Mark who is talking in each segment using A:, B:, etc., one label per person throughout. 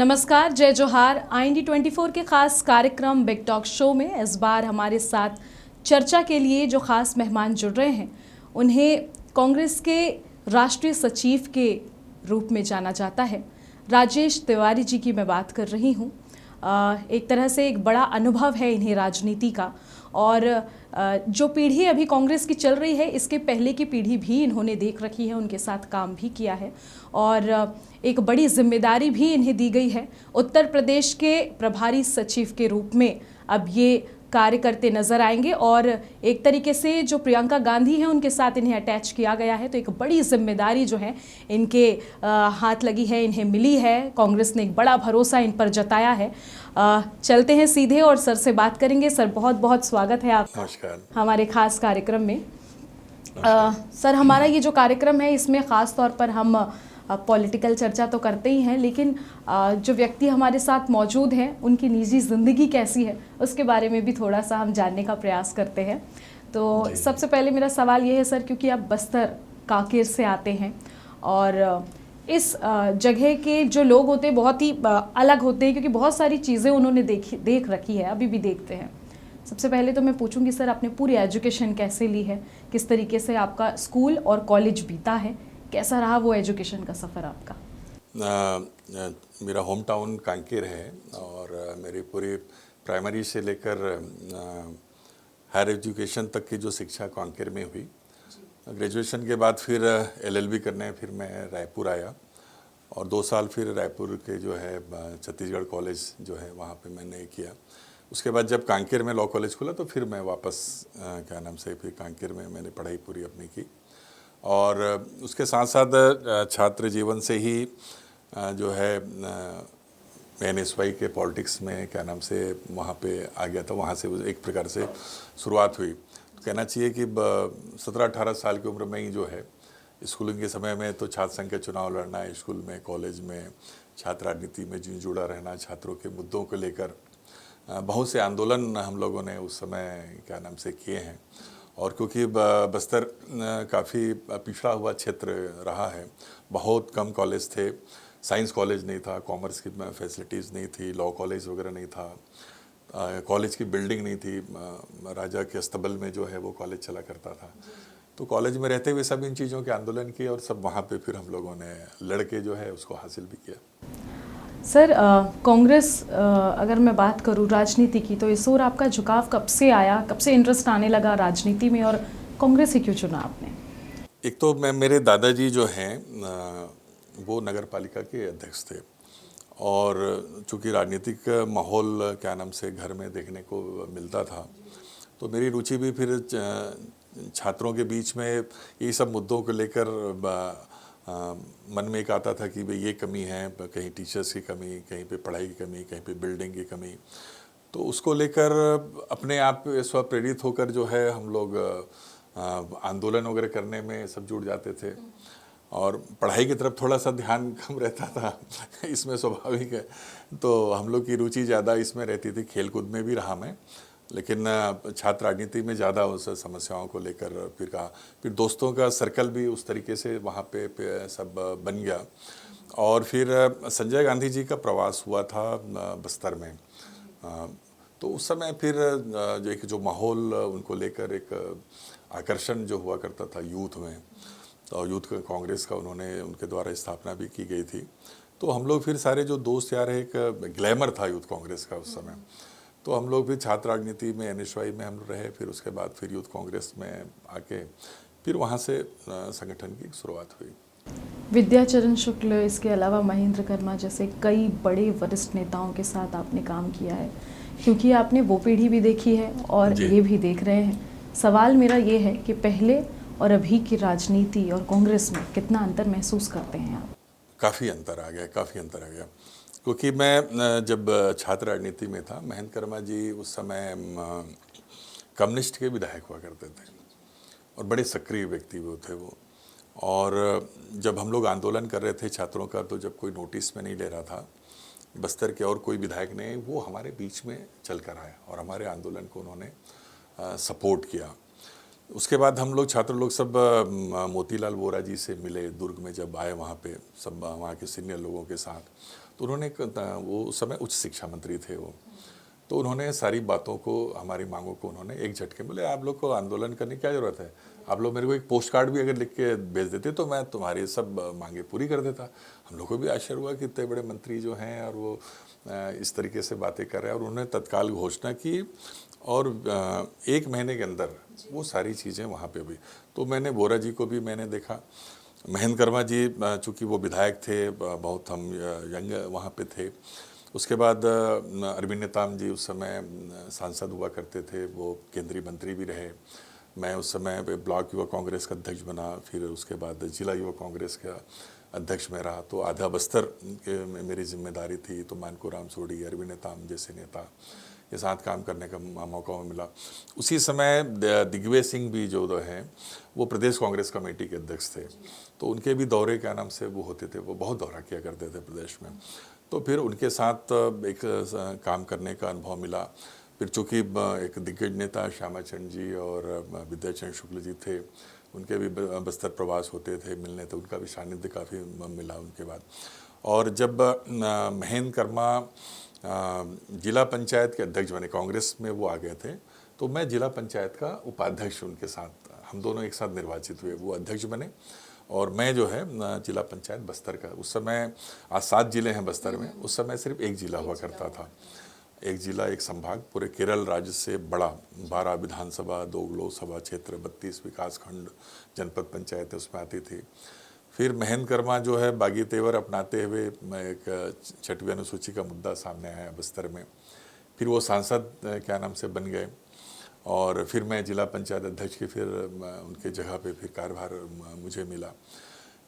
A: नमस्कार, जय जोहार। IND24 के खास कार्यक्रम बिग टॉक शो में इस बार हमारे साथ चर्चा के लिए जो खास मेहमान जुड़ रहे हैं उन्हें कांग्रेस के राष्ट्रीय सचिव के रूप में जाना जाता है। राजेश तिवारी जी की मैं बात कर रही हूँ। एक तरह से एक बड़ा अनुभव है इन्हें राजनीति का, और जो पीढ़ी अभी कांग्रेस की चल रही है इसके पहले की पीढ़ी भी इन्होंने देख रखी है, उनके साथ काम भी किया है और एक बड़ी जिम्मेदारी भी इन्हें दी गई है। उत्तर प्रदेश के प्रभारी सचिव के रूप में अब ये कार्य करते नजर आएंगे और एक तरीके से जो प्रियंका गांधी हैं उनके साथ इन्हें अटैच किया गया है, तो एक बड़ी जिम्मेदारी जो है इनके हाथ लगी है, इन्हें मिली है। कांग्रेस ने एक बड़ा भरोसा इन पर जताया है। चलते हैं सीधे और सर से बात करेंगे। सर, बहुत बहुत स्वागत है आपका हमारे खास कार्यक्रम में। सर, हमारा ये जो कार्यक्रम है इसमें ख़ास तौर पर हम पॉलिटिकल चर्चा तो करते ही हैं, लेकिन जो व्यक्ति हमारे साथ मौजूद हैं उनकी निजी ज़िंदगी कैसी है उसके बारे में भी थोड़ा सा हम जानने का प्रयास करते हैं। तो सबसे पहले मेरा सवाल ये है सर, क्योंकि आप बस्तर कांकेर से आते हैं और इस जगह के जो लोग होते हैं बहुत ही अलग होते हैं, क्योंकि बहुत सारी चीज़ें उन्होंने देख रखी है, अभी भी देखते हैं। सबसे पहले तो मैं पूछूंगी सर, आपने पूरी एजुकेशन कैसे ली है, किस तरीके से आपका स्कूल और कॉलेज बीता है, कैसा रहा वो एजुकेशन का सफ़र आपका?
B: मेरा होम टाउन कांकेर है और मेरी पूरी प्राइमरी से लेकर हायर एजुकेशन तक की जो शिक्षा कांकेर में हुई। ग्रेजुएशन के बाद फिर LLB करने फिर मैं रायपुर आया और 2 साल फिर रायपुर के जो है छत्तीसगढ़ कॉलेज जो है वहाँ पे मैंने किया। उसके बाद जब कांकेर में लॉ कॉलेज खुला तो फिर मैं वापस फिर कांकेर में मैंने पढ़ाई पूरी अपनी की और उसके साथ साथ छात्र जीवन से ही जो है NSY के पॉलिटिक्स में वहाँ पे आ गया था। वहाँ से एक प्रकार से शुरुआत हुई। तो कहना चाहिए कि 17-18 साल की उम्र में ही जो है स्कूलिंग के समय में तो छात्र संघ के चुनाव लड़ना, स्कूल में कॉलेज में छात्र राजनीति में जुड़ा रहना, छात्रों के मुद्दों को लेकर बहुत से आंदोलन हम लोगों ने उस समय किए हैं। और क्योंकि बस्तर काफ़ी पिछड़ा हुआ क्षेत्र रहा है, बहुत कम कॉलेज थे, साइंस कॉलेज नहीं था, कॉमर्स की फैसिलिटीज़ नहीं थी, लॉ कॉलेज वगैरह नहीं था, कॉलेज की बिल्डिंग नहीं थी, राजा के अस्तबल में जो है वो कॉलेज चला करता था। तो कॉलेज में रहते हुए सब इन चीज़ों के आंदोलन किए और सब वहाँ पे फिर हम लोगों ने लड़के जो है उसको हासिल भी किया।
A: सर, कांग्रेस अगर मैं बात करूं राजनीति की, तो इस ओर आपका झुकाव कब से आया, कब से इंटरेस्ट आने लगा राजनीति में और कांग्रेस ही क्यों चुना आपने?
B: एक तो मेरे दादाजी जो हैं वो नगर पालिका के अध्यक्ष थे और चूँकि राजनीतिक माहौल घर में देखने को मिलता था, तो मेरी रुचि भी फिर छात्रों के बीच में ये सब मुद्दों को लेकर मन में एक आता था कि भाई ये कमी है, कहीं टीचर्स की कमी, कहीं पे पढ़ाई की कमी, कहीं पे बिल्डिंग की कमी। तो उसको लेकर अपने आप स्व प्रेरित होकर जो है हम लोग आंदोलन वगैरह करने में सब जुड़ जाते थे और पढ़ाई की तरफ थोड़ा सा ध्यान कम रहता था इसमें स्वाभाविक है। तो हम लोग की रुचि ज़्यादा इसमें रहती थी, खेल कूद में भी रहा मैं, लेकिन छात्र राजनीति में ज़्यादा उस समस्याओं को लेकर फिर दोस्तों का सर्कल भी उस तरीके से वहाँ पे सब बन गया। और फिर संजय गांधी जी का प्रवास हुआ था बस्तर में, तो उस समय फिर जो माहौल उनको लेकर एक आकर्षण जो हुआ करता था यूथ में, तो यूथ कांग्रेस का उनके द्वारा स्थापना भी की गई थी। तो हम लोग फिर सारे जो दोस्त यार, एक ग्लैमर था यूथ कांग्रेस का उस समय, तो हम लोग भी छात्र राजनीति में NSY में हम रहे, फिर उसके बाद फिर यूथ कांग्रेस में आके फिर वहाँ से संगठन की शुरुआत हुई।
A: विद्याचरण शुक्ल, इसके अलावा महेंद्र कर्मा जैसे कई बड़े वरिष्ठ नेताओं के साथ आपने काम किया है, क्योंकि आपने वो पीढ़ी भी देखी है और ये भी देख रहे हैं। सवाल मेरा ये है कि पहले और अभी की राजनीति और कांग्रेस में कितना अंतर महसूस करते हैं आप?
B: काफ़ी अंतर आ गया, क्योंकि मैं जब छात्र राजनीति में था, महेंद्र कर्मा जी उस समय कम्युनिस्ट के विधायक हुआ करते थे और बड़े सक्रिय व्यक्ति वो थे वो। और जब हम लोग आंदोलन कर रहे थे छात्रों का, तो जब कोई नोटिस में नहीं ले रहा था बस्तर के और कोई विधायक ने, वो हमारे बीच में चल कर आया और हमारे आंदोलन को उन्होंने सपोर्ट किया। उसके बाद हम लोग छात्र लोग सब मोतीलाल वोरा जी से मिले दुर्ग में, जब आए वहाँ पे सब वहाँ के सीनियर लोगों के साथ, तो उन्होंने वो उस समय उच्च शिक्षा मंत्री थे वो, तो उन्होंने सारी बातों को, हमारी मांगों को उन्होंने एक झटके बोले आप लोग को आंदोलन करने की क्या ज़रूरत है, आप लोग मेरे को एक पोस्ट कार्ड भी अगर लिख के भेज देते तो मैं तुम्हारी सब मांगे पूरी कर देता। हम लोग को भी आश्चर्य हुआ कि इतने बड़े मंत्री जो हैं और वो इस तरीके से बातें कर रहे हैं, और उन्होंने तत्काल घोषणा की और 1 महीने के अंदर वो सारी चीज़ें वहाँ पे भी। तो मैंने वोरा जी को भी मैंने देखा, महेंद्र कर्मा जी चूँकि वो विधायक थे, बहुत हम यंग वहाँ पे थे। उसके बाद अरविंद नेताम जी उस समय सांसद हुआ करते थे, वो केंद्रीय मंत्री भी रहे। मैं उस समय ब्लॉक युवा कांग्रेस का अध्यक्ष बना, फिर उसके बाद जिला युवा कांग्रेस का अध्यक्ष में रहा। तो आधा बस्तर के मेरी जिम्मेदारी थी। तो मानको राम सोढ़ी, अरविंद नेताम जैसे नेता के साथ काम करने का मौका मिला। उसी समय दिग्विजय सिंह भी जो हैं वो प्रदेश कांग्रेस कमेटी के अध्यक्ष थे, तो उनके भी दौरे क्या नाम से वो होते थे, वो बहुत दौरा किया करते थे प्रदेश में। तो फिर उनके साथ एक काम करने का अनुभव मिला। फिर चूँकि एक दिग्गज नेता श्यामाचंद जी और विद्याचंद्र शुक्ल जी थे, उनके भी बस्तर प्रवास होते थे मिलने, तो उनका भी सानिध्य काफ़ी मिला उनके बाद। और जब महेंद्र कर्मा जिला पंचायत के अध्यक्ष बने, कांग्रेस में वो आ गए थे, तो मैं जिला पंचायत का उपाध्यक्ष उनके साथ, हम दोनों एक साथ निर्वाचित हुए। वो अध्यक्ष बने और मैं जो है जिला पंचायत बस्तर का, उस समय आज 7 जिले हैं बस्तर में, उस समय सिर्फ एक जिला हुआ करता था, एक जिला एक संभाग, पूरे केरल राज्य से बड़ा, 12 विधानसभा, 2 लोकसभा क्षेत्र, 32 विकासखंड, जनपद पंचायतें उसमें आती थी। फिर महेंद्र कर्मा जो है बागी तेवर अपनाते हुए एक 6वीं अनुसूची का मुद्दा सामने आया बस्तर में, फिर वो सांसद क्या नाम से बन गए, और फिर मैं जिला पंचायत अध्यक्ष की फिर उनके जगह पे फिर कार्यभार मुझे मिला।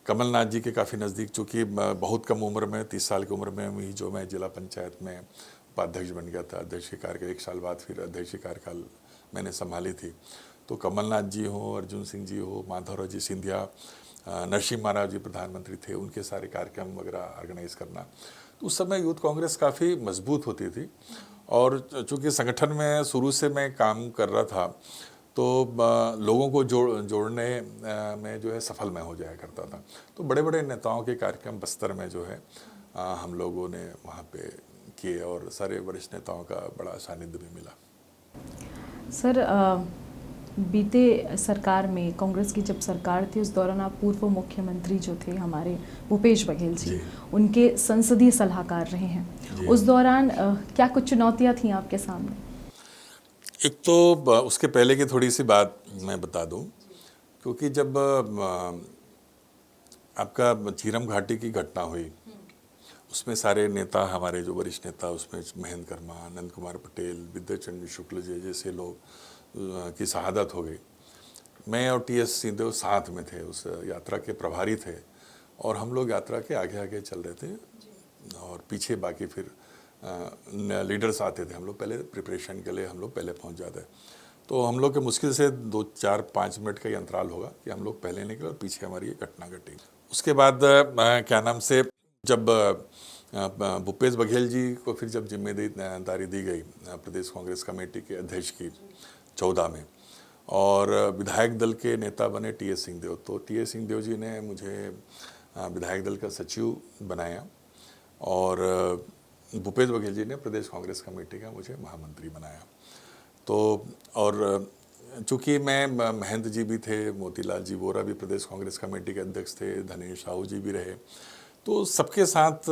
B: कमलनाथ जी के काफ़ी नज़दीक, चूँकि बहुत कम उम्र में, 30 साल की उम्र में ही जो मैं जिला पंचायत में उपाध्यक्ष बन गया था। अध्यक्ष के कार्यकाल 1 साल बाद फिर अध्यक्ष के कार्यकाल मैंने संभाली थी। तो कमलनाथ जी हो, अर्जुन सिंह जी हो, माधवराव जी सिंधिया, नरसिम्हा राव जी प्रधानमंत्री थे, उनके सारे कार्यक्रम वगैरह ऑर्गेनाइज करना। तो उस समय यूथ कांग्रेस काफ़ी मजबूत होती थी, और चूँकि संगठन में शुरू से मैं काम कर रहा था, तो लोगों को जोड़ने में जो है सफल मैं हो जाया करता था। तो बड़े बड़े नेताओं के कार्यक्रम बस्तर में जो है हम लोगों ने वहाँ पे किए, और सारे वरिष्ठ नेताओं का बड़ा सानिध्य भी मिला।
A: सर, बीते सरकार में, कांग्रेस की जब सरकार थी, उस दौरान आप पूर्व मुख्यमंत्री जो थे हमारे भूपेश बघेल जी, उनके संसदीय सलाहकार रहे हैं। उस दौरान क्या कुछ चुनौतियां थीं आपके सामने?
B: एक तो उसके पहले की थोड़ी सी बात मैं बता दूं, क्योंकि जब आपका झीरम घाटी की घटना हुई, उसमें सारे नेता, हमारे जो वरिष्ठ नेता, उसमें महेंद्र कर्मा, आनंद कुमार पटेल, विद्याचंद्र शुक्ल जी जैसे लोग की शहादत हो गई। मैं और टीएस सिंहदेव साथ में थे, उस यात्रा के प्रभारी थे, और हम लोग यात्रा के आगे आगे चल रहे थे, और पीछे बाकी फिर लीडर्स आते थे। हम लोग पहले प्रिपरेशन के लिए हम लोग पहले पहुंच जाते। तो हम लोग के मुश्किल से 2, 4, 5 मिनट का ही अंतराल होगा कि हम लोग पहले निकले और पीछे हमारी ये घटना घटी। उसके बाद क्या नाम से, जब भूपेश बघेल जी को फिर जब जिम्मेदारी दी गई प्रदेश कांग्रेस कमेटी के अध्यक्ष की 14 में, और विधायक दल के नेता बने टीएस सिंहदेव, तो टीएस सिंहदेव जी ने मुझे विधायक दल का सचिव बनाया, और भूपेश बघेल जी ने प्रदेश कांग्रेस कमेटी का मुझे महामंत्री बनाया। तो और चूँकि मैं, महेंद्र जी भी थे, मोतीलाल जी वोरा भी प्रदेश कांग्रेस कमेटी के अध्यक्ष थे, धनेश साहू जी भी रहे, तो सबके साथ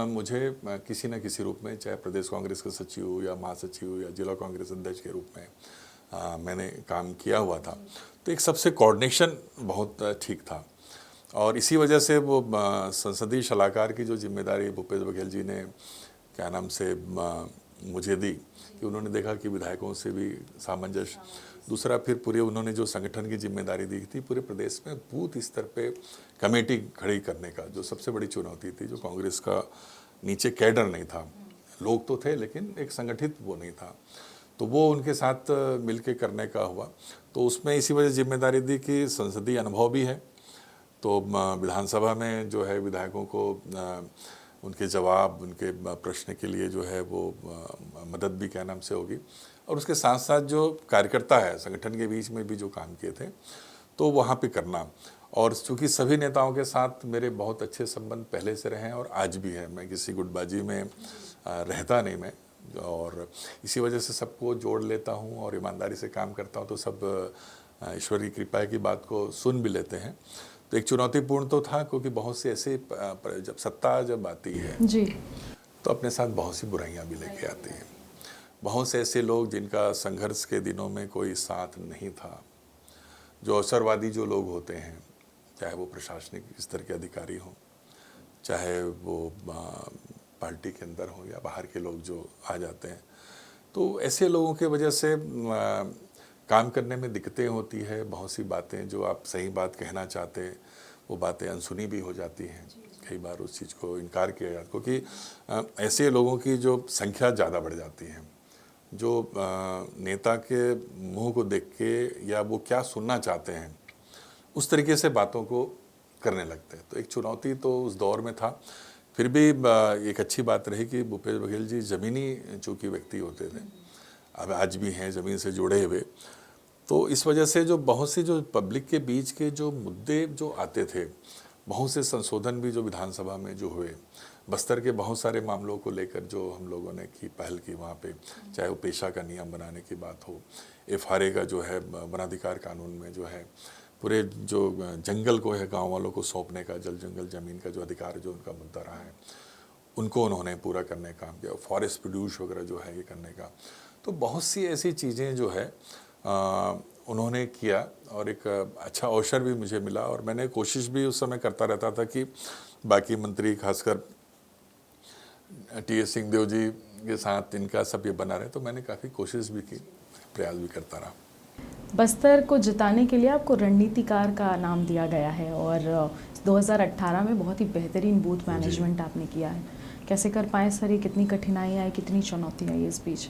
B: मुझे किसी न किसी रूप में, चाहे प्रदेश कांग्रेस का सचिव या महासचिव या जिला कांग्रेस अध्यक्ष के रूप में मैंने काम किया हुआ था। तो एक सबसे कोऑर्डिनेशन बहुत ठीक था, और इसी वजह से वो संसदीय सलाहकार की जो जिम्मेदारी भूपेश बघेल जी ने क्या नाम से मुझे दी, कि उन्होंने देखा कि विधायकों से भी सामंजस्य, दूसरा फिर पूरे उन्होंने जो संगठन की जिम्मेदारी दी थी, पूरे प्रदेश में बूथ स्तर पे कमेटी खड़ी करने का, जो सबसे बड़ी चुनौती थी, जो कांग्रेस का नीचे कैडर नहीं था, लोग तो थे लेकिन एक संगठित वो नहीं था, तो वो उनके साथ मिलके करने का हुआ। तो उसमें इसी वजह जिम्मेदारी दी कि संसदीय अनुभव भी है, तो विधानसभा में जो है विधायकों को उनके जवाब, उनके प्रश्न के लिए जो है वो मदद भी क्या नाम से होगी, और उसके साथ साथ जो कार्यकर्ता है संगठन के बीच में भी जो काम किए थे, तो वहाँ पे करना। और चूँकि सभी नेताओं के साथ मेरे बहुत अच्छे संबंध पहले से रहे हैं और आज भी है, मैं किसी गुटबाजी में रहता नहीं मैं, और इसी वजह से सबको जोड़ लेता हूँ और ईमानदारी से काम करता हूँ, तो सब ईश्वर की कृपा की बात को सुन भी लेते हैं। तो एक चुनौतीपूर्ण तो था, क्योंकि बहुत से ऐसे जब सत्ता जब आती है
A: जी,
B: तो अपने साथ बहुत सी बुराइयां भी लेके आती हैं। बहुत से ऐसे लोग जिनका संघर्ष के दिनों में कोई साथ नहीं था, जो अवसरवादी जो लोग होते हैं, चाहे वो प्रशासनिक स्तर के अधिकारी हों, चाहे वो पार्टी के अंदर हों या बाहर के लोग जो आ जाते हैं, तो ऐसे लोगों के वजह से काम करने में दिक्कतें होती है। बहुत सी बातें जो आप सही बात कहना चाहते हैं, वो बातें अनसुनी भी हो जाती हैं। कई बार उस चीज़ को इनकार किया जाता है, क्योंकि ऐसे लोगों की जो संख्या ज़्यादा बढ़ जाती है, जो नेता के मुंह को देख के या वो क्या सुनना चाहते हैं उस तरीके से बातों को करने लगते हैं। तो एक चुनौती तो उस दौर में था। फिर भी एक अच्छी बात रही कि भूपेश बघेल जी ज़मीनी चूँकि व्यक्ति होते थे, अब आज भी हैं ज़मीन से जुड़े हुए, तो इस वजह से जो बहुत सी जो पब्लिक के बीच के जो मुद्दे जो आते थे, बहुत से संशोधन भी जो विधानसभा में जो हुए, बस्तर के बहुत सारे मामलों को लेकर जो हम लोगों ने की पहल की वहाँ पे, चाहे वो पेशा का नियम बनाने की बात हो, FRA का जो है वनाधिकार कानून में जो है पूरे जो जंगल को है गांव वालों को सौंपने का, जल जंगल ज़मीन का जो अधिकार जो उनका मुद्दा रहा है, उनको उन्होंने पूरा करने का काम किया। फॉरेस्ट प्रोड्यूस वगैरह जो है ये करने का, तो बहुत सी ऐसी चीज़ें जो है उन्होंने किया और एक अच्छा अवसर भी मुझे मिला। और मैंने कोशिश भी उस समय करता रहता था कि बाकी मंत्री, खासकर TS सिंहदेव जी के साथ इनका सब ये बना रहे, तो मैंने काफ़ी कोशिश भी की, प्रयास भी करता रहा।
A: बस्तर को जिताने के लिए आपको रणनीतिकार का नाम दिया गया है और 2018 में बहुत ही बेहतरीन बूथ मैनेजमेंट आपने किया है। कैसे कर पाए सर? ये कितनी कठिनाई आई, कितनी चुनौती आई इस बीच?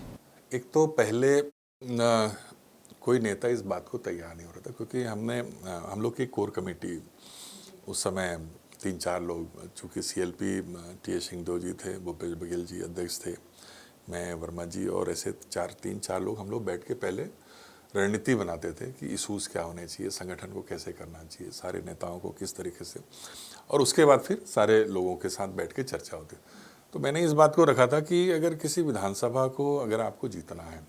B: एक तो पहले कोई नेता इस बात को तैयार नहीं हो रहा था, क्योंकि हम लोग की कोर कमेटी उस समय 3-4 लोग, चूँकि CLP TS सिंहदेव जी थे, भूपेश बघेल जी अध्यक्ष थे, मैं, वर्मा जी, और ऐसे 3-4 लोग हम लोग बैठ के पहले रणनीति बनाते थे कि इशूज़ क्या होने चाहिए, संगठन को कैसे करना चाहिए, सारे नेताओं को किस तरीके से, और उसके बाद फिर सारे लोगों के साथ बैठ के चर्चा होती। तो मैंने इस बात को रखा था कि अगर किसी विधानसभा को अगर आपको जीतना है,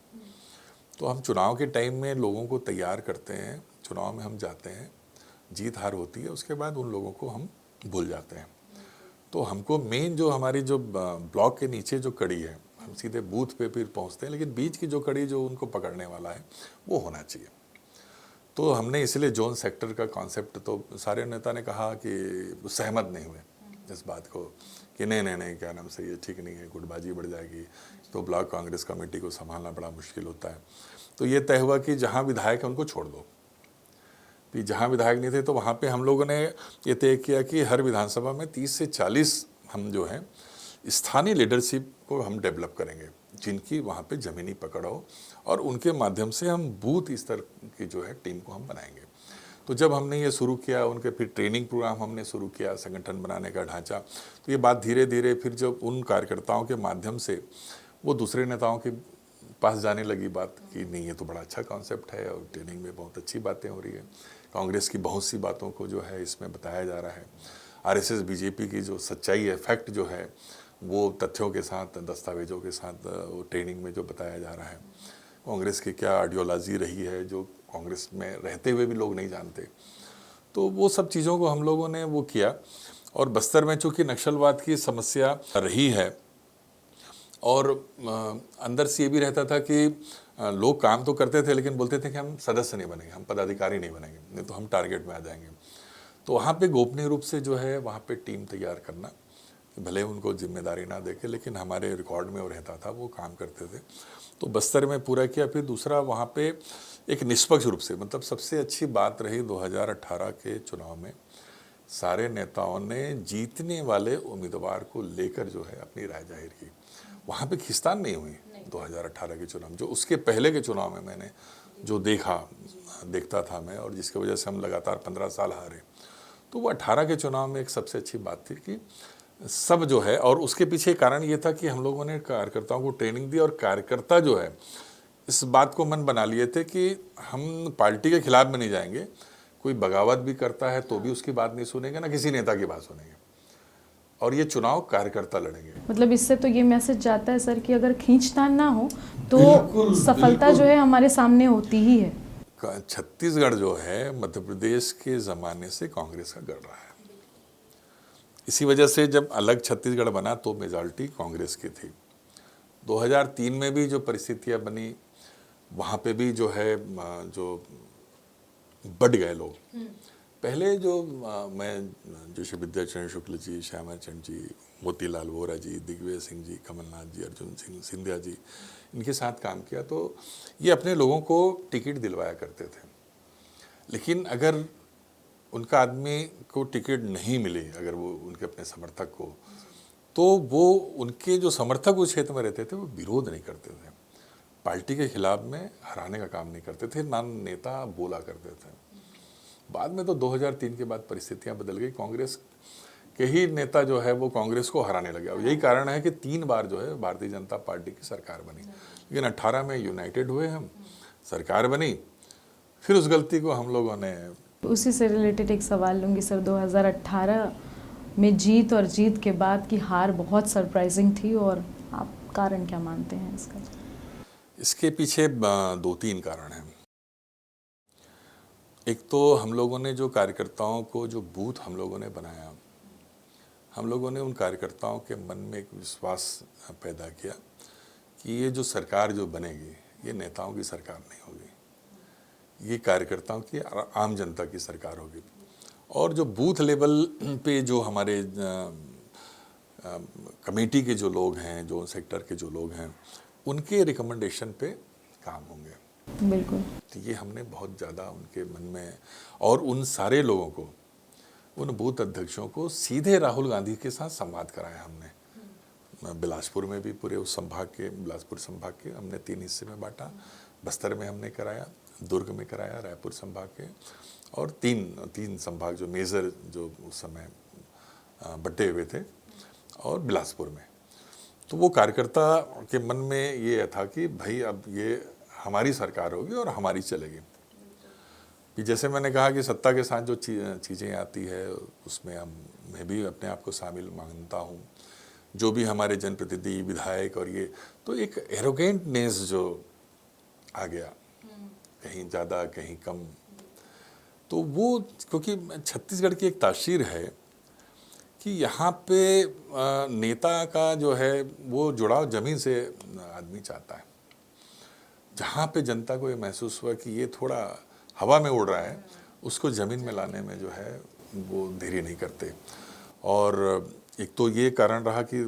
B: तो हम चुनाव के टाइम में लोगों को तैयार करते हैं, चुनाव में हम जाते हैं, जीत हार होती है, उसके बाद उन लोगों को हम भूल जाते हैं। तो हमको मेन जो हमारी जो ब्लॉक के नीचे जो कड़ी है, हम सीधे बूथ पे फिर पहुंचते हैं, लेकिन बीच की जो कड़ी जो उनको पकड़ने वाला है वो होना चाहिए। तो हमने इसलिए जोन सेक्टर का कॉन्सेप्ट, तो सारे नेता ने कहा कि सहमत नहीं हुए इस बात को कि नहीं क्या नाम से ये ठीक नहीं है, गुटबाजी बढ़ जाएगी, तो ब्लॉक कांग्रेस कमेटी को संभालना बड़ा मुश्किल होता है। तो ये तय हुआ कि जहाँ विधायक है उनको छोड़ दो। फिर जहाँ विधायक नहीं थे तो वहाँ पे हम लोगों ने ये तय किया कि हर विधानसभा में 30 से 40 हम जो है स्थानीय लीडरशिप को हम डेवलप करेंगे, जिनकी वहाँ पे ज़मीनी पकड़ हो, और उनके माध्यम से हम बूथ स्तर की जो है टीम को हम बनाएंगे। तो जब हमने ये शुरू किया, उनके फिर ट्रेनिंग प्रोग्राम हमने शुरू किया, संगठन बनाने का ढांचा, तो ये बात धीरे धीरे फिर जब उन कार्यकर्ताओं के माध्यम से वो दूसरे नेताओं के पास जाने लगी बात कि नहीं, ये तो बड़ा अच्छा कॉन्सेप्ट है और ट्रेनिंग में बहुत अच्छी बातें हो रही है, कांग्रेस की बहुत सी बातों को जो है इसमें बताया जा रहा है, RSS BJP की जो सच्चाई है, फैक्ट जो है, वो तथ्यों के साथ, दस्तावेजों के साथ वो ट्रेनिंग में जो बताया जा रहा है, कांग्रेस की क्या आइडियोलॉजी रही है जो कांग्रेस में रहते हुए भी लोग नहीं जानते, तो वो सब चीज़ों को हम लोगों ने वो किया। और बस्तर में चूँकि नक्सलवाद की समस्या रही है, और अंदर से ये भी रहता था कि लोग काम तो करते थे लेकिन बोलते थे कि हम सदस्य नहीं बनेंगे, हम पदाधिकारी नहीं बनेंगे, नहीं तो हम टारगेट में आ जाएंगे। तो वहाँ पे गोपनीय रूप से जो है वहाँ पे टीम तैयार करना, भले उनको जिम्मेदारी ना देके, लेकिन हमारे रिकॉर्ड में वो रहता था, वो काम करते थे। तो बस्तर में पूरा किया। फिर दूसरा वहाँ पे एक निष्पक्ष रूप से, मतलब सबसे अच्छी बात रही 2018 के चुनाव में, सारे नेताओं ने जीतने वाले उम्मीदवार को लेकर जो है अपनी राय जाहिर की। वहाँ पे खिंचतान नहीं हुई 2018 के चुनाव, जो उसके पहले के चुनाव में मैंने जो देखता था मैं, और जिसकी वजह से हम लगातार 15 साल हारे। तो वो 18 के चुनाव में एक सबसे अच्छी बात थी कि सब जो है, और उसके पीछे कारण ये था कि हम लोगों ने कार्यकर्ताओं को ट्रेनिंग दी, और कार्यकर्ता जो है इस बात को मन बना लिए थे कि हम पार्टी के खिलाफ में नहीं जाएंगे, कोई बगावत भी करता है तो भी उसकी बात नहीं सुनेंगे, ना किसी नेता की बात सुनेंगे। और ये चुनाव कार्यकर्ता लड़ेंगे।
A: मतलब इससे तो ये मैसेज जाता है सर कि अगर खींचतान ना हो तो
B: बिल्कुल,
A: सफलता जो है हमारे सामने होती ही है।
B: छत्तीसगढ़ जो है मध्य प्रदेश के ज़माने से कांग्रेस का गढ़ रहा है। इसी वजह से जब अलग छत्तीसगढ़ बना तो मेजॉरिटी कांग्रेस की थी। 2003 में भी जो परिस्थितियां बनी वहाँ पे भी जो है जो बढ़ गए लोग। पहले जो मैं जैसे विद्याचरण शुक्ल जी, श्यामा चंद जी, मोतीलाल वोरा जी, दिग्विजय सिंह जी, कमलनाथ जी, अर्जुन सिंह सिंधिया जी, इनके साथ काम किया तो ये अपने लोगों को टिकट दिलवाया करते थे। लेकिन अगर उनका आदमी को टिकट नहीं मिले, अगर वो उनके अपने समर्थक को, तो वो उनके जो समर्थक उस क्षेत्र में रहते थे वो विरोध नहीं करते थे, पार्टी के खिलाफ में हराने का काम नहीं करते थे, ना नेता बोला करते थे। बाद में तो 2003 के बाद परिस्थितियां बदल गई, कांग्रेस के ही नेता जो है वो कांग्रेस को हराने लगे। और यही कारण है कि 3 बार जो है भारतीय जनता पार्टी की सरकार बनी। लेकिन 18 में यूनाइटेड हुए हम, सरकार बनी, फिर उस गलती को हम लोगों ने।
A: उसी से रिलेटेड एक सवाल लूँगी सर, 2018 में जीत और जीत के बाद की हार बहुत सरप्राइजिंग थी, और आप कारण क्या मानते हैं इसका?
B: इसके पीछे 2-3 कारण हैं। एक तो हम लोगों ने जो कार्यकर्ताओं को जो बूथ हम लोगों ने बनाया, हम लोगों ने उन कार्यकर्ताओं के मन में एक विश्वास पैदा किया कि ये जो सरकार जो बनेगी ये नेताओं की सरकार नहीं होगी, ये कार्यकर्ताओं की, आम जनता की सरकार होगी। और जो बूथ लेवल पे जो हमारे कमेटी के जो लोग हैं, जो सेक्टर के जो लोग हैं, उनके रिकमेंडेशन पे काम होंगे।
A: बिल्कुल।
B: तो ये हमने बहुत ज़्यादा उनके मन में, और उन सारे लोगों को, उन बूथ अध्यक्षों को सीधे राहुल गांधी के साथ संवाद कराया हमने। बिलासपुर में भी पूरे उस संभाग के, बिलासपुर संभाग के हमने 3 हिस्से में बांटा। बस्तर में हमने कराया, दुर्ग में कराया, रायपुर संभाग के, और तीन संभाग जो मेजर जो उस समय बटे हुए थे, और बिलासपुर में। तो वो कार्यकर्ता के मन में ये था कि भाई अब ये हमारी सरकार होगी और हमारी चलेगी। कि जैसे मैंने कहा कि सत्ता के साथ जो चीज़ें आती है उसमें मैं भी अपने आप को शामिल मानता हूँ। जो भी हमारे जनप्रतिनिधि, विधायक, और ये तो एक एरोगेंटनेस जो आ गया, कहीं ज़्यादा कहीं कम, तो वो क्योंकि छत्तीसगढ़ की एक तासीर है कि यहाँ पे नेता का जो है वो जुड़ाव ज़मीन से आदमी चाहता है। जहाँ पे जनता को ये महसूस हुआ कि ये थोड़ा हवा में उड़ रहा है, उसको ज़मीन में लाने में जो है वो देरी नहीं करते। और एक तो ये कारण रहा कि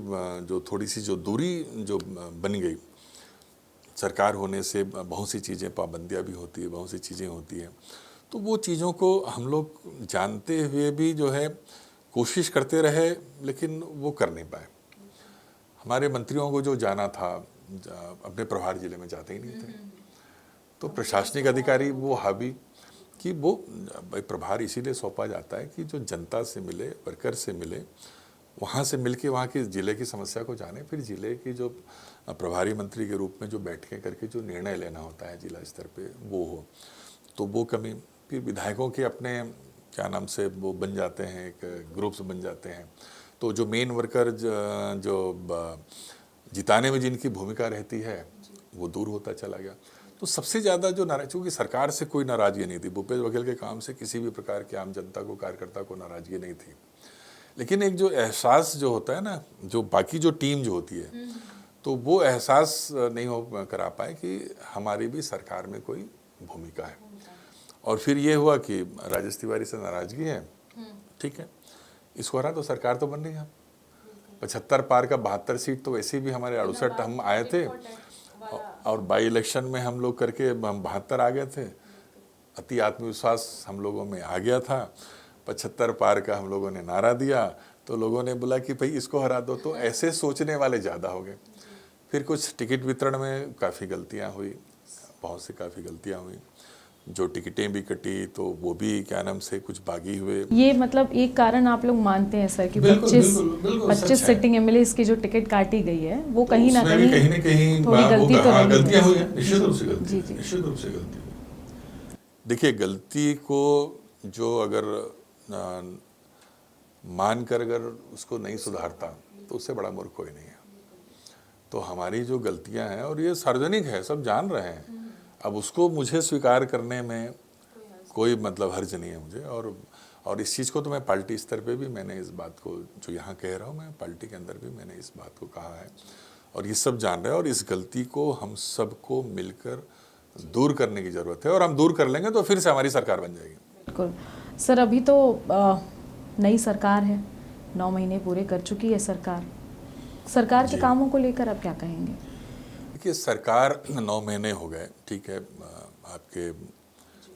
B: जो थोड़ी सी जो दूरी जो बन गई, सरकार होने से बहुत सी चीज़ें, पाबंदियाँ भी होती है, बहुत सी चीज़ें होती हैं, तो वो चीज़ों को हम लोग जानते हुए भी जो है कोशिश करते रहे, लेकिन वो कर नहीं पाए। हमारे मंत्रियों को जो जाना था अपने प्रभार जिले में जाते ही नहीं थे। तो प्रशासनिक अधिकारी वो हावी कि वो प्रभार इसीलिए सौंपा जाता है कि जो जनता से मिले, वर्कर से मिले, वहाँ से मिलके वहाँ की ज़िले की समस्या को जाने, फिर ज़िले की जो प्रभारी मंत्री के रूप में जो बैठकें करके जो निर्णय लेना होता है जिला स्तर पे, वो हो। तो वो कमी। फिर विधायकों के अपने क्या नाम से वो बन जाते हैं, एक ग्रुप्स बन जाते हैं, तो जो मेन वर्कर जो जिताने में जिनकी भूमिका रहती है वो दूर होता चला गया। तो सबसे ज़्यादा जो नाराज़, चूँकि सरकार से कोई नाराज़गी नहीं थी, भूपेश बघेल के काम से किसी भी प्रकार के आम जनता को, कार्यकर्ता को नाराज़गी नहीं थी, लेकिन एक जो एहसास जो होता है ना, जो बाकी जो टीम जो होती है, तो वो एहसास नहीं हो करा पाए कि हमारी भी सरकार में कोई भूमिका है। और फिर ये हुआ कि राजेश तिवारी से नाराज़गी है, ठीक है, इसको हरा तो सरकार तो बन रही है। 75 पार का 72 सीट तो वैसे भी हमारे 68 हम आए थे, और बाई इलेक्शन में हम लोग करके हम 72 आ गए थे। अति आत्मविश्वास हम लोगों में आ गया था। 75 पार का हम लोगों ने नारा दिया, तो लोगों ने बोला कि भाई इसको हरा दो, तो ऐसे सोचने वाले ज़्यादा हो गए। फिर कुछ टिकट वितरण में काफ़ी गलतियाँ हुई, बहुत सी काफ़ी गलतियाँ हुई, जो टिकटें भी कटी तो वो भी क्या नाम से कुछ बागी हुए।
A: ये मतलब एक कारण आप लोग मानते हैं सर कि 25 सिटिंग एमएलए की जो टिकट काटी गई है वो कहीं ना कहीं थोड़ी गलती तो नहीं,
B: गलतियां हुई हैं, निश्चित रूप से गलती, निश्चित रूप से गलती। देखिए, गलती को जो अगर मान कर अगर उसको नहीं सुधारता तो उससे बड़ा मूर्ख कोई नहीं है। तो हमारी जो गलतियां हैं, और ये सार्वजनिक है, सब जान रहे हैं, अब उसको मुझे स्वीकार करने में कोई मतलब हर्ज नहीं है मुझे। और इस चीज़ को तो मैं पार्टी स्तर पे भी मैंने इस बात को जो यहाँ कह रहा हूँ, मैं पार्टी के अंदर भी मैंने इस बात को कहा है, और ये सब जान रहे हैं। और इस गलती को हम सबको मिलकर दूर करने की ज़रूरत है, और हम दूर कर लेंगे तो फिर से हमारी सरकार बन जाएगी।
A: बिल्कुल सर, अभी तो नई सरकार है, 9 महीने पूरे कर चुकी है सरकार के कामों को लेकर आप क्या कहेंगे?
B: देखिए, सरकार 9 महीने हो गए, ठीक है, आपके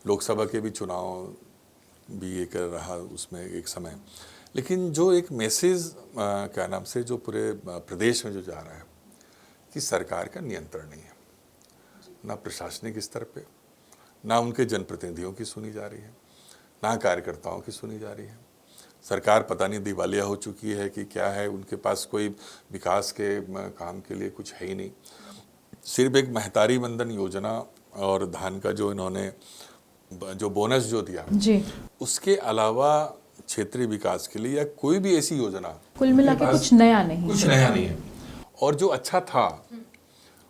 B: लोकसभा के भी चुनाव भी एक रहा उसमें एक समय, लेकिन जो एक मैसेज क्या नाम से जो पूरे प्रदेश में जो जा रहा है कि सरकार का नियंत्रण नहीं है, ना प्रशासनिक स्तर पे, ना उनके जनप्रतिनिधियों की सुनी जा रही है, ना कार्यकर्ताओं की सुनी जा रही है। सरकार पता नहीं दिवालिया हो चुकी है कि क्या है, उनके पास कोई विकास के काम के लिए कुछ है ही नहीं। सिर्फ एक महतारी वंदन योजना और धान का जो इन्होंने जो बोनस जो दिया
A: जी,
B: उसके अलावा क्षेत्रीय विकास के लिए या कोई भी ऐसी योजना
A: कुल मिला के कुछ नया नहीं
B: है। और जो अच्छा था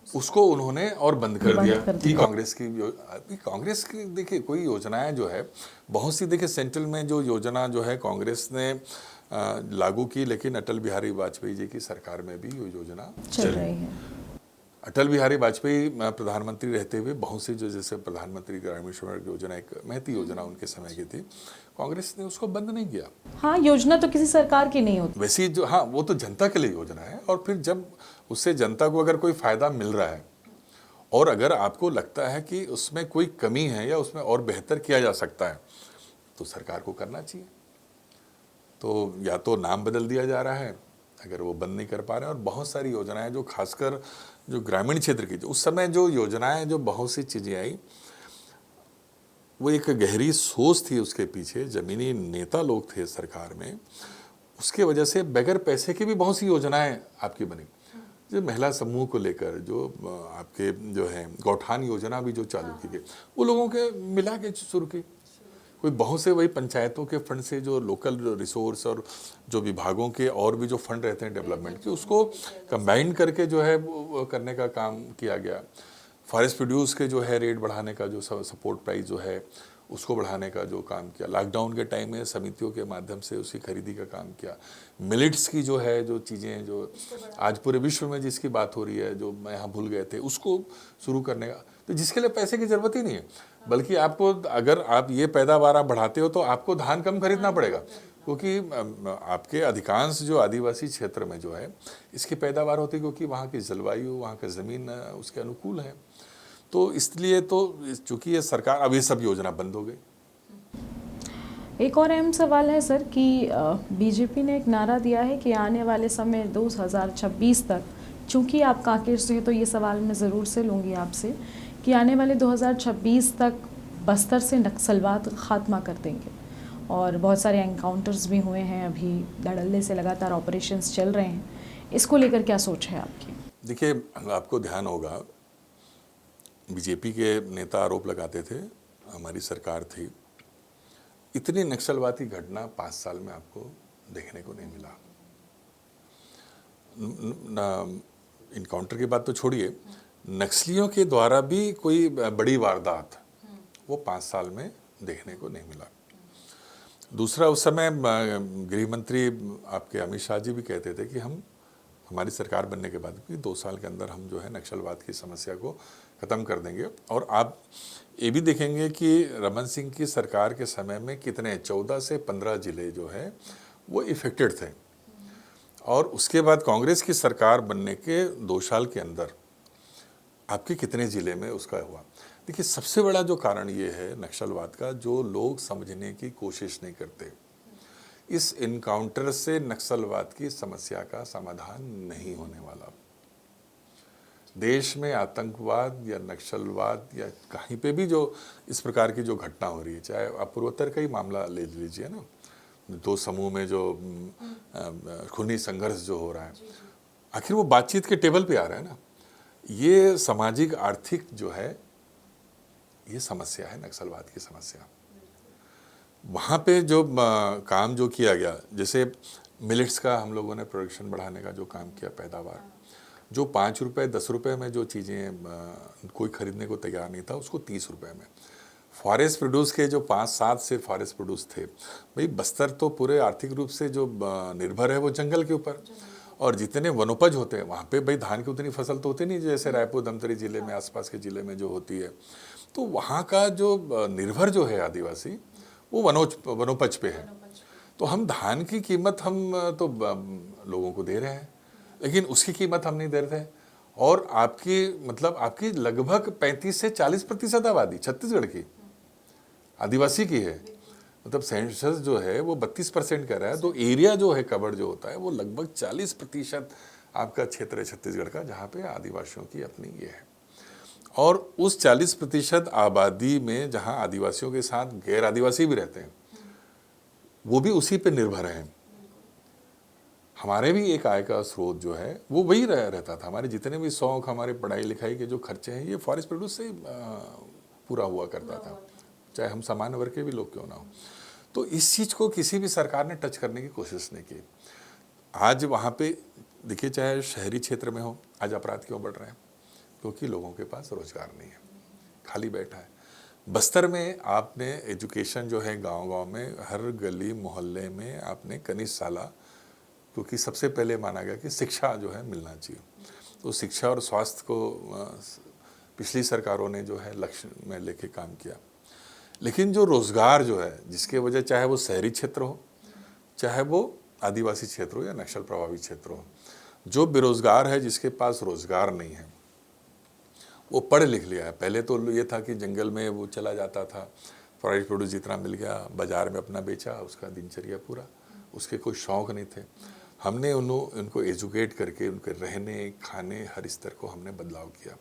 B: उसको उन्होंने और बंद कर दिया कि कांग्रेस की देखिए कोई योजनाएं जो है बहुत सी, देखिए सेंट्रल में जो योजना जो है कांग्रेस ने लागू की, लेकिन अटल बिहारी वाजपेयी जी की सरकार में भी ये योजना
A: चल रही है।
B: अटल बिहारी वाजपेयी प्रधानमंत्री रहते हुए बहुत सी जो जैसे प्रधानमंत्री ग्रामीण सड़क योजना एक महती योजना उनके समय की थी, कांग्रेस ने उसको बंद नहीं किया।
A: हाँ, योजना तो किसी सरकार की नहीं होती
B: वैसी जो, हाँ वो तो जनता के लिए योजना है, और फिर जब उससे जनता को अगर कोई फायदा मिल रहा है और अगर आपको लगता है कि उसमें कोई कमी है या उसमें और बेहतर किया जा सकता है तो सरकार को करना चाहिए। तो या तो नाम बदल दिया जा रहा है अगर वो बंद नहीं कर पा रहे हैं, और बहुत सारी योजनाएं जो खासकर जो ग्रामीण क्षेत्र की जो उस समय जो योजनाएं जो बहुत सी चीज़ें आई, वो एक गहरी सोच थी उसके पीछे, जमीनी नेता लोग थे सरकार में, उसके वजह से बगैर पैसे की भी बहुत सी योजनाएं आपकी बनी। जो महिला समूह को लेकर जो आपके जो है गौठान योजना भी जो चालू की गई, वो लोगों के मिला के शुरू की। कोई बहुत से वही पंचायतों के फंड से जो लोकल रिसोर्स और जो विभागों के और भी जो फंड रहते हैं डेवलपमेंट के, उसको कंबाइन करके जो है वो करने का काम किया गया। फॉरेस्ट प्रोड्यूस के जो है रेट बढ़ाने का जो सपोर्ट प्राइस जो है उसको बढ़ाने का जो काम किया। लॉकडाउन के टाइम में समितियों के माध्यम से उसकी खरीदी का काम किया। मिलेट्स की जो है जो चीज़ें जो आज पूरे विश्व में जिसकी बात हो रही है, जो यहाँ भूल गए थे, उसको शुरू करने का, तो जिसके लिए पैसे की ज़रूरत ही नहीं है, बल्कि आपको अगर आप ये पैदावार आप बढ़ाते हो तो आपको धान कम खरीदना पड़ेगा, क्योंकि आपके अधिकांश जो आदिवासी क्षेत्र में जो है इसकी पैदावार होती है, क्योंकि वहाँ की जलवायु, वहाँ का ज़मीन उसके अनुकूल है। तो इसलिए तो चूंकि ये सरकार, अब ये सब योजना बंद हो गई।
A: एक और अहम सवाल है सर कि बीजेपी ने एक नारा दिया है कि आने वाले समय 2026 तक, चूंकि आप कांकेर से हैं तो ये सवाल मैं ज़रूर से लूँगी आपसे कि आने वाले 2026 तक बस्तर से नक्सलवाद खात्मा कर देंगे, और बहुत सारे एनकाउंटर्स भी हुए हैं, अभी धड़ल्ले से लगातार ऑपरेशंस चल रहे हैं, इसको लेकर क्या सोच है आपकी?
B: देखिए, आपको ध्यान होगा बीजेपी के नेता आरोप लगाते थे हमारी सरकार थी, इतनी नक्सलवादी घटना 5 साल में आपको देखने को नहीं मिला। इनकाउंटर की बात तो छोड़िए, नक्सलियों के द्वारा भी कोई बड़ी वारदात वो 5 साल में देखने को नहीं मिला। दूसरा, उस समय गृह मंत्री आपके अमित शाह जी भी कहते थे कि हमारी सरकार बनने के बाद भी 2 साल के अंदर हम जो है नक्सलवाद की समस्या को ख़त्म कर देंगे। और आप ये भी देखेंगे कि रमन सिंह की सरकार के समय में कितने 14 से 15 ज़िले जो है वो इफ़ेक्टेड थे, और उसके बाद कांग्रेस की सरकार बनने के 2 साल के अंदर आपके कितने ज़िले में उसका हुआ। देखिए, सबसे बड़ा जो कारण ये है नक्सलवाद का, जो लोग समझने की कोशिश नहीं करते, इस इनकाउंटर से नक्सलवाद की समस्या का समाधान नहीं होने वाला। देश में आतंकवाद या नक्सलवाद या कहीं पे भी जो इस प्रकार की जो घटना हो रही है, चाहे आप पूर्वोत्तर का ही मामला ले लीजिए ना, 2 समूह में जो खूनी संघर्ष जो हो रहा है, आखिर वो बातचीत के टेबल पे आ रहा है ना। ये सामाजिक आर्थिक जो है ये समस्या है, नक्सलवाद की समस्या। वहाँ पे जो काम जो किया गया, जैसे मिलेट्स का हम लोगों ने प्रोडक्शन बढ़ाने का जो काम किया, पैदावार, जो 5 रुपए 10 रुपए में जो चीज़ें कोई खरीदने को तैयार नहीं था, उसको 30 रुपए में। फॉरेस्ट प्रोड्यूस के जो 5-7 से फॉरेस्ट प्रोड्यूस थे, भाई बस्तर तो पूरे आर्थिक रूप से जो निर्भर है वो जंगल के ऊपर, और जितने वनोपज होते हैं वहाँ पे भाई धान की उतनी फसल तो होती नहीं जैसे रायपुर धमतरी जिले में, आसपास के जिले में जो होती है। तो वहाँ का जो निर्भर जो है आदिवासी, वो वनोपज पे है। तो हम धान की कीमत हम तो लोगों को दे रहे हैं, लेकिन उसकी कीमत हम नहीं दे रहे। और आपकी मतलब आपकी लगभग 35 से 40% आबादी छत्तीसगढ़ की आदिवासी की है। मतलब सेंसस जो है वो 32% कह रहा है, तो एरिया जो है कवर जो होता है वो लगभग 40% आपका क्षेत्र है छत्तीसगढ़ का, जहाँ पे आदिवासियों की अपनी ये है। और उस 40% आबादी में जहाँ आदिवासियों के साथ गैर आदिवासी भी रहते हैं, वो भी उसी पे निर्भर हैं। हमारे भी एक आय का स्रोत जो है वो वही रहता था। हमारे जितने भी शौक, हमारे पढ़ाई लिखाई के जो खर्चे हैं, ये फॉरेस्ट प्रोड्यूस से ही पूरा हुआ करता था, चाहे हम सामान्य वर्ग के भी लोग क्यों ना हो। तो इस चीज़ को किसी भी सरकार ने टच करने की कोशिश नहीं की। आज वहाँ पे देखिए, चाहे शहरी क्षेत्र में हो, आज अपराध क्यों बढ़ रहे हैं? क्योंकि लोगों के पास रोजगार नहीं है, खाली बैठा है। बस्तर में आपने एजुकेशन जो है गांव-गांव में, हर गली मोहल्ले में आपने कनिष्ठ शाला, क्योंकि सबसे पहले माना गया कि शिक्षा जो है मिलना चाहिए। तो शिक्षा और स्वास्थ्य को पिछली सरकारों ने जो है लक्ष्य में लेके काम किया। लेकिन जो रोज़गार जो है, जिसके वजह चाहे वो शहरी क्षेत्र हो, चाहे वो आदिवासी क्षेत्र हो या नक्सल प्रभावित क्षेत्र हो, जो बेरोज़गार है, जिसके पास रोज़गार नहीं है, वो पढ़ लिख लिया है। पहले तो ये था कि जंगल में वो चला जाता था, फॉरेस्ट प्रोड्यूस जितना मिल गया बाज़ार में अपना बेचा, उसका दिनचर्या पूरा, उसके कोई शौक़ नहीं थे। हमने उनको एजुकेट करके उनके रहने खाने हर स्तर को हमने बदलाव किया।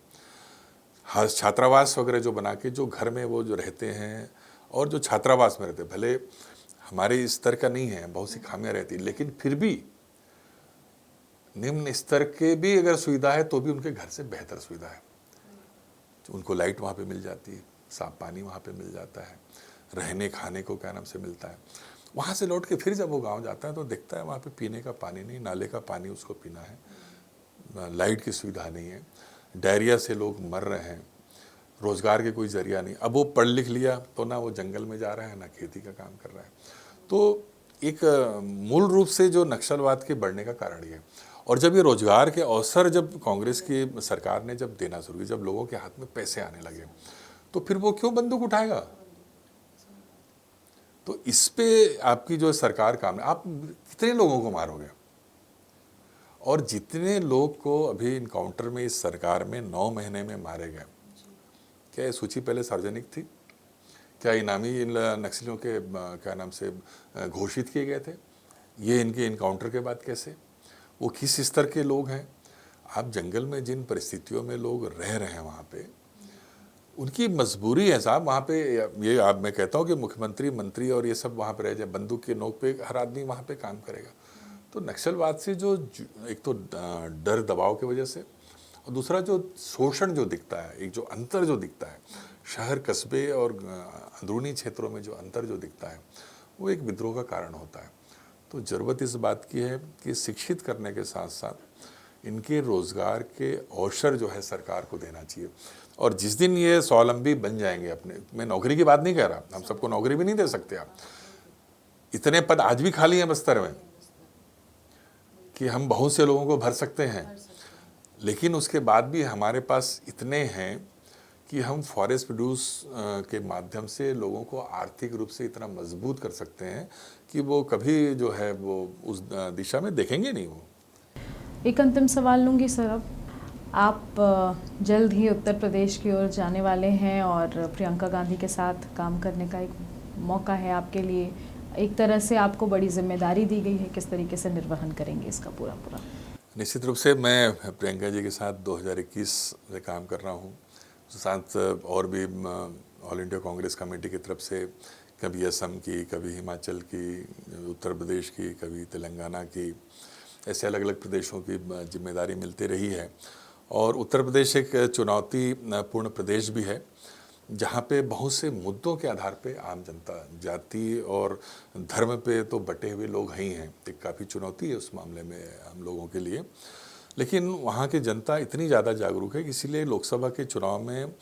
B: हर छात्रावास वगैरह जो बना के, जो घर में वो जो रहते हैं और जो छात्रावास में रहते हैं, भले हमारे स्तर का नहीं है, बहुत सी खामियां रहती, लेकिन फिर भी निम्न स्तर के भी अगर सुविधा है तो भी उनके घर से बेहतर सुविधा है। उनको लाइट वहाँ पे मिल जाती है, साफ पानी वहाँ पे मिल जाता है, रहने खाने को क्या नाम से मिलता है। वहाँ से लौट के फिर जब वो गांव जाता है तो देखता है वहाँ पे पीने का पानी नहीं, नाले का पानी उसको पीना है, लाइट की सुविधा नहीं है, डायरिया से लोग मर रहे हैं, रोज़गार के कोई जरिया नहीं। अब वो पढ़ लिख लिया तो ना वो जंगल में जा रहा है, ना खेती का काम कर रहा है। तो एक मूल रूप से जो नक्सलवाद के बढ़ने का कारण ये है। और जब ये रोजगार के अवसर जब कांग्रेस की सरकार ने जब देना शुरू किया, जब लोगों के हाथ में पैसे आने लगे, तो फिर वो क्यों बंदूक उठाएगा? तो इस पे आपकी जो सरकार काम है, आप कितने लोगों को मारोगे? और जितने लोग को अभी इनकाउंटर में इस सरकार में 9 महीने में मारे गए, क्या ये सूची पहले सार्वजनिक थी? क्या इनामी इन नक्सलियों के क्या नाम से घोषित किए गए थे? ये इनके इनकाउंटर के बाद कैसे? वो किस स्तर के लोग हैं? आप जंगल में जिन परिस्थितियों में लोग रह रहे हैं वहाँ पे, उनकी मजबूरी है साहब। वहाँ पे ये आप, मैं कहता हूँ कि मुख्यमंत्री, मंत्री और ये सब वहाँ पे रह जाए, बंदूक के नोक पे हर आदमी वहाँ पे काम करेगा। तो नक्सलवाद से जो एक तो डर दबाव की वजह से, और दूसरा जो शोषण जो दिखता है, एक जो अंतर जो दिखता है शहर कस्बे और अंदरूनी क्षेत्रों में, जो अंतर जो दिखता है, वो एक विद्रोह का कारण होता है। तो ज़रूरत इस बात की है कि शिक्षित करने के साथ साथ इनके रोज़गार के अवसर जो है सरकार को देना चाहिए। और जिस दिन ये स्वावलंबी बन जाएंगे अपने, मैं नौकरी की बात नहीं कह रहा, हम सबको नौकरी भी नहीं दे सकते आप, इतने पद आज भी खाली हैं बस्तर में कि हम बहुत से लोगों को भर सकते हैं, लेकिन उसके बाद भी हमारे पास इतने हैं कि हम फॉरेस्ट प्रोड्यूस के माध्यम से लोगों को आर्थिक रूप से इतना मजबूत कर सकते हैं कि वो कभी जो है वो उस दिशा में देखेंगे नहीं। वो
A: एक अंतिम सवाल लूँगी सर, अब आप जल्द ही उत्तर प्रदेश की ओर जाने वाले हैं और प्रियंका गांधी के साथ काम करने का एक मौका है आपके लिए। एक तरह से आपको बड़ी जिम्मेदारी दी गई है, किस तरीके से निर्वहन करेंगे इसका पूरा?
B: निश्चित रूप से मैं प्रियंका जी के साथ 2021 से काम कर रहा हूँ। साथ और भी ऑल इंडिया कांग्रेस कमेटी की तरफ से कभी असम की, कभी हिमाचल की, उत्तर प्रदेश की, कभी तेलंगाना की, ऐसे अलग अलग प्रदेशों की जिम्मेदारी मिलती रही है। और उत्तर प्रदेश एक चुनौतीपूर्ण प्रदेश भी है, जहाँ पे बहुत से मुद्दों के आधार पे आम जनता, जाति और धर्म पे तो बटे हुए लोग ही हैं, एक काफ़ी चुनौती है उस मामले में हम लोगों के लिए। लेकिन वहाँ की जनता इतनी ज़्यादा जागरूक है कि इसीलिए लोकसभा के चुनाव में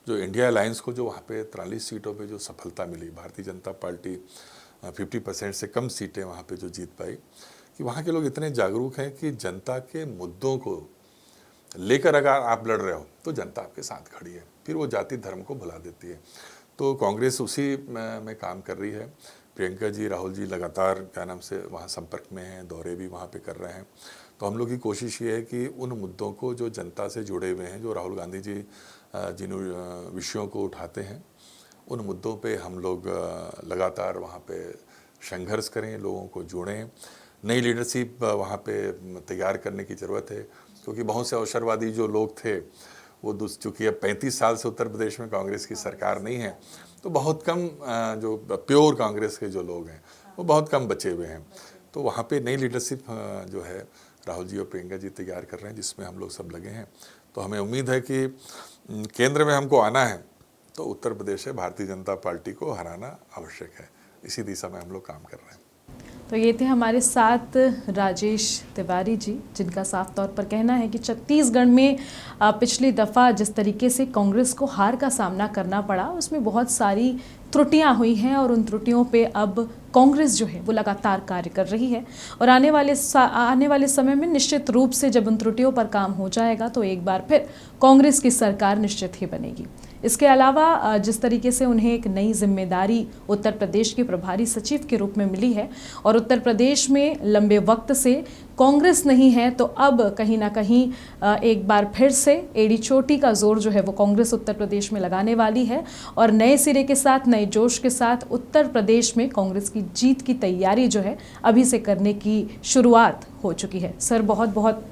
B: जो इंडिया अलायंस को जो वहाँ पे 43 सीटों पे जो सफलता मिली, भारतीय जनता पार्टी 50% से कम सीटें वहाँ पे जो जीत पाई, कि वहाँ के लोग इतने जागरूक हैं कि जनता के मुद्दों को लेकर अगर आप लड़ रहे हो तो जनता आपके साथ खड़ी है, फिर वो जाति धर्म को भुला देती है। तो कांग्रेस उसी में काम कर रही है। प्रियंका जी, राहुल जी लगातार क्या नाम से वहाँ संपर्क में हैं, दौरे भी वहाँ पे कर रहे हैं। तो हम लोग की कोशिश ये है कि उन मुद्दों को जो जनता से जुड़े हुए हैं, जो राहुल गांधी जी जिन विषयों को उठाते हैं, उन मुद्दों पे हम लोग लगातार वहाँ पे संघर्ष करें, लोगों को जोड़ें। नई लीडरशिप वहाँ पे तैयार करने की ज़रूरत है, क्योंकि बहुत से अवसरवादी जो लोग थे वो चूँकि अब 35 साल से उत्तर प्रदेश में कांग्रेस की सरकार नहीं है, तो बहुत कम जो प्योर कांग्रेस के जो लोग हैं वो बहुत कम बचे हुए हैं। तो वहाँ पे नई लीडरशिप जो है राहुल जी और प्रियंका जी तैयार कर रहे हैं, जिसमें हम लोग सब लगे हैं। तो हमें उम्मीद है कि केंद्र में हमको आना है तो उत्तर प्रदेश से भारतीय जनता पार्टी को हराना आवश्यक है। इसी दिशा में हम लोग काम कर रहे हैं।
A: तो ये थे हमारे साथ राजेश तिवारी जी, जिनका साफ तौर पर कहना है कि छत्तीसगढ़ में पिछली दफ़ा जिस तरीके से कांग्रेस को हार का सामना करना पड़ा, उसमें बहुत सारी त्रुटियां हुई हैं और उन त्रुटियों पे अब कांग्रेस जो है वो लगातार कार्य कर रही है। और आने वाले समय में निश्चित रूप से जब उन त्रुटियों पर काम हो जाएगा तो एक बार फिर कांग्रेस की सरकार निश्चित ही बनेगी। इसके अलावा जिस तरीके से उन्हें एक नई जिम्मेदारी उत्तर प्रदेश के प्रभारी सचिव के रूप में मिली है और उत्तर प्रदेश में लंबे वक्त से कांग्रेस नहीं है, तो अब कहीं ना कहीं एक बार फिर से एड़ी चोटी का जोर जो है वो कांग्रेस उत्तर प्रदेश में लगाने वाली है और नए सिरे के साथ, नए जोश के साथ उत्तर प्रदेश में कांग्रेस की जीत की तैयारी जो है अभी से करने की शुरुआत हो चुकी है। सर, बहुत बहुत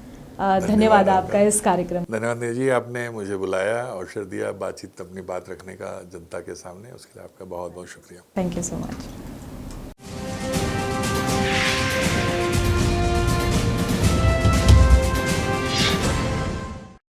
A: धन्यवाद आपका इस कार्यक्रम।
B: धन्यवाद जी, आपने मुझे बुलाया, अवसर दिया बातचीत अपनी बात रखने का जनता के सामने, उसके लिए आपका बहुत बहुत शुक्रिया।
A: Thank you so much.